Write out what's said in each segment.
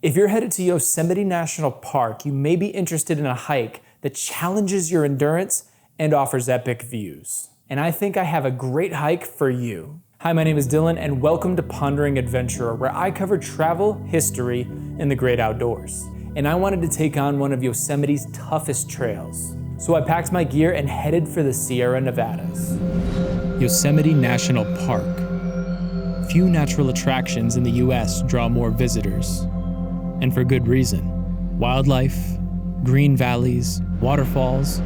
If you're headed to Yosemite National Park, you may be interested in a hike that challenges your endurance and offers epic views. And I think I have a great hike for you. Hi, my name is Dillon, and welcome to Pondering Adventurer, where I cover travel, history, and the great outdoors. And I wanted to take on one of Yosemite's toughest trails. So I packed my gear and headed for the Sierra Nevadas. Yosemite National Park. Few natural attractions in the US draw more visitors. And for good reason. Wildlife, green valleys, waterfalls,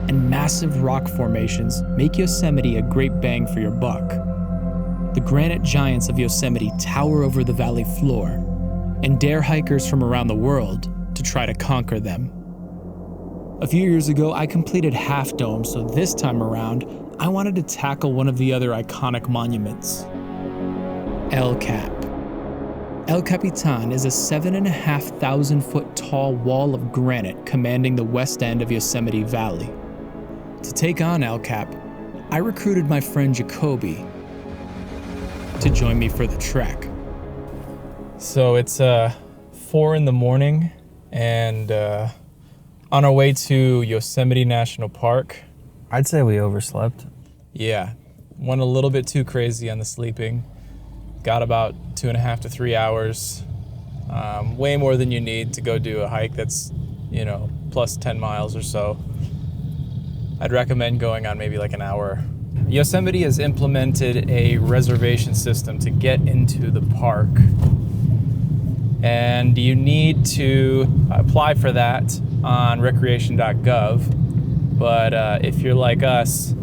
and massive rock formations make Yosemite a great bang for your buck. The granite giants of Yosemite tower over the valley floor and dare hikers from around the world to try to conquer them. A few years ago, I completed Half Dome, so this time around, I wanted to tackle one of the other iconic monuments, El Cap. El Capitan is a 7,500 foot tall wall of granite commanding the west end of Yosemite Valley. To take on El Cap, I recruited my friend Jacoby to join me for the trek. So it's 4 in the morning and on our way to Yosemite National Park. I'd say we overslept. Yeah, went a little bit too crazy on the sleeping. Got about 2.5 to 3 hours, way more than you need to go do a hike that's, plus 10 miles or so. I'd recommend going on maybe like an hour. Yosemite has implemented a reservation system to get into the park. And you need to apply for that on recreation.gov. But if you're like us,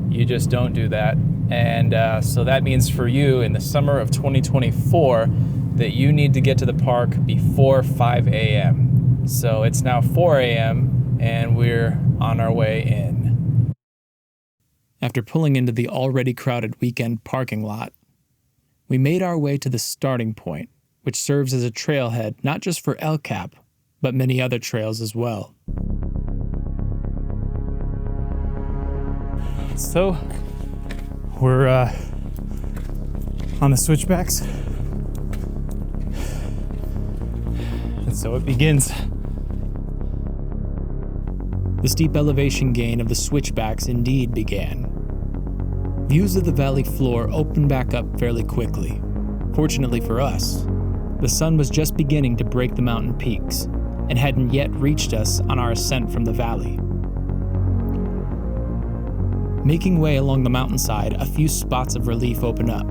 you just don't do that. And so that means for you in the summer of 2024 that you need to get to the park before 5 a.m. So it's now 4 a.m. and we're on our way in. After pulling into the already crowded weekend parking lot, we made our way to the starting point, which serves as a trailhead not just for El Cap, but many other trails as well. So, we're on the switchbacks, and so it begins. The steep elevation gain of the switchbacks indeed began. Views of the valley floor opened back up fairly quickly. Fortunately for us, the sun was just beginning to break the mountain peaks and hadn't yet reached us on our ascent from the valley. Making way along the mountainside, a few spots of relief open up,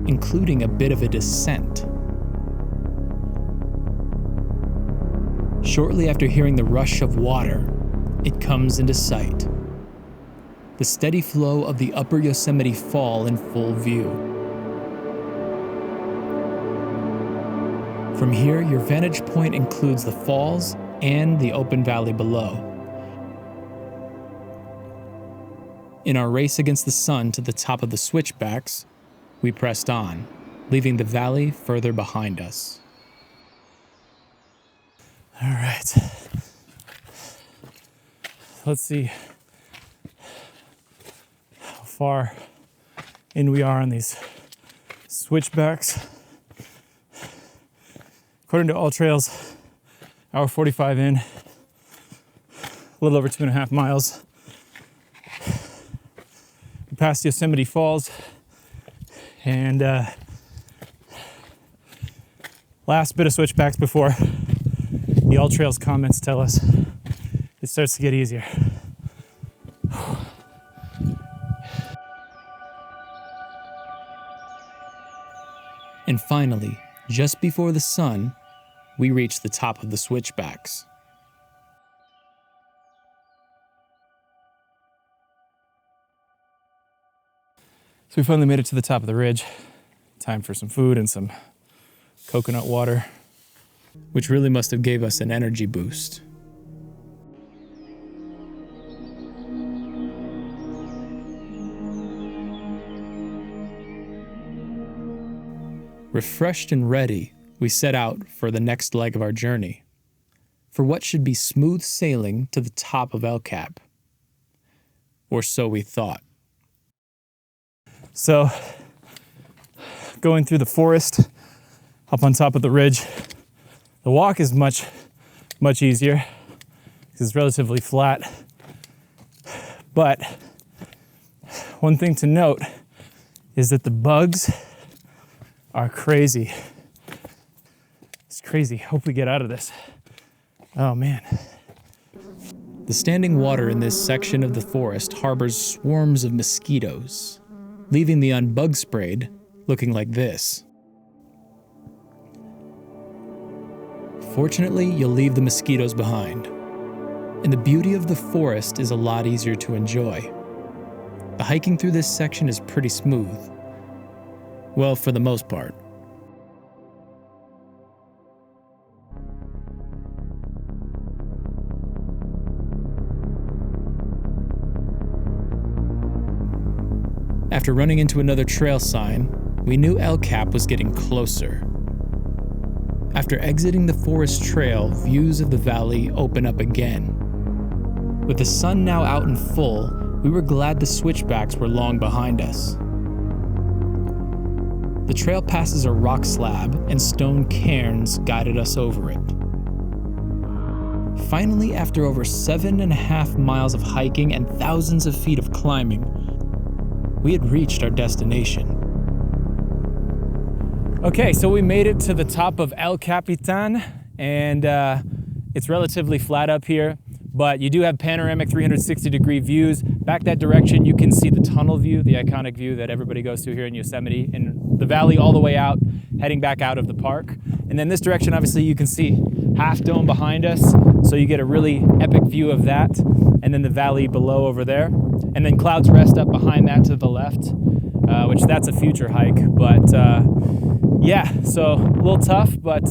including a bit of a descent. Shortly after hearing the rush of water, it comes into sight. The steady flow of the upper Yosemite Fall in full view. From here, your vantage point includes the falls and the open valley below. In our race against the sun to the top of the switchbacks, we pressed on, leaving the valley further behind us. All right. Let's see how far in we are on these switchbacks. According to All Trails, hour 45 in, a little over 2.5 miles. We passed Yosemite Falls, and last bit of switchbacks before the All Trails comments tell us it starts to get easier. And finally, just before the sun, we reach the top of the switchbacks. So we finally made it to the top of the ridge. Time for some food and some coconut water, which really must have gave us an energy boost. Refreshed and ready, we set out for the next leg of our journey, for what should be smooth sailing to the top of El Cap. Or so we thought. So, going through the forest up on top of the ridge. The walk is much easier because it's relatively flat. But one thing to note is that the bugs are crazy. It's crazy. Hope we get out of this. Oh man. The standing water in this section of the forest harbors swarms of mosquitoes, leaving the unbug sprayed looking like this. Fortunately, you'll leave the mosquitoes behind, and the beauty of the forest is a lot easier to enjoy. The hiking through this section is pretty smooth. Well, for the most part. After running into another trail sign, we knew El Cap was getting closer. After exiting the forest trail, views of the valley open up again. With the sun now out in full, we were glad the switchbacks were long behind us. The trail passes a rock slab and stone cairns guided us over it. Finally, after over 7.5 miles of hiking and thousands of feet of climbing, we had reached our destination. Okay, so we made it to the top of El Capitan, and it's relatively flat up here, but you do have panoramic 360-degree views. Back that direction, you can see the tunnel view, the iconic view that everybody goes to here in Yosemite, and the valley all the way out, heading back out of the park. And then this direction, obviously, you can see Half Dome behind us, so you get a really epic view of that, and then the valley below over there. And then Clouds Rest up behind that to the left, which that's a future hike. But yeah, so a little tough, but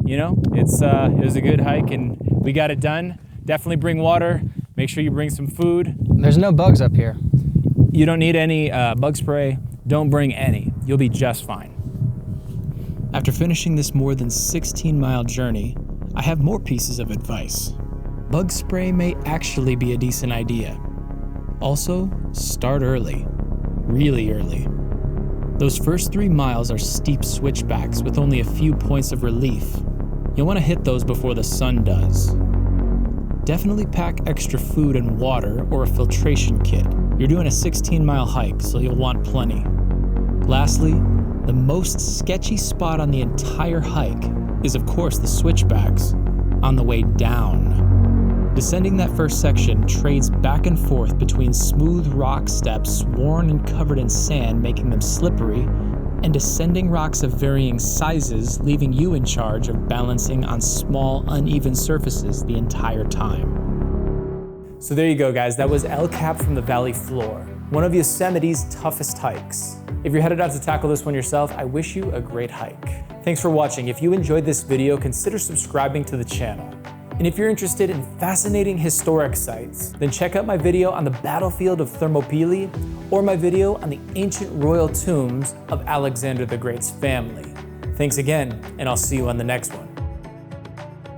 you know, it was a good hike and we got it done. Definitely bring water. Make sure you bring some food. There's no bugs up here. You don't need any bug spray. Don't bring any. You'll be just fine. After finishing this more than 16-mile journey, I have more pieces of advice. Bug spray may actually be a decent idea. Also, start early, really early. Those first 3 miles are steep switchbacks with only a few points of relief. You'll want to hit those before the sun does. Definitely pack extra food and water or a filtration kit. You're doing a 16-mile hike, so you'll want plenty. Lastly, the most sketchy spot on the entire hike is of course the switchbacks on the way down. Descending that first section trades back and forth between smooth rock steps worn and covered in sand, making them slippery, and descending rocks of varying sizes, leaving you in charge of balancing on small, uneven surfaces the entire time. So there you go, guys. That was El Cap from the valley floor, one of Yosemite's toughest hikes. If you're headed out to tackle this one yourself, I wish you a great hike. Thanks for watching. If you enjoyed this video, consider subscribing to the channel. And if you're interested in fascinating historic sites, then check out my video on the battlefield of Thermopylae or my video on the ancient royal tombs of Alexander the Great's family. Thanks again, and I'll see you on the next one.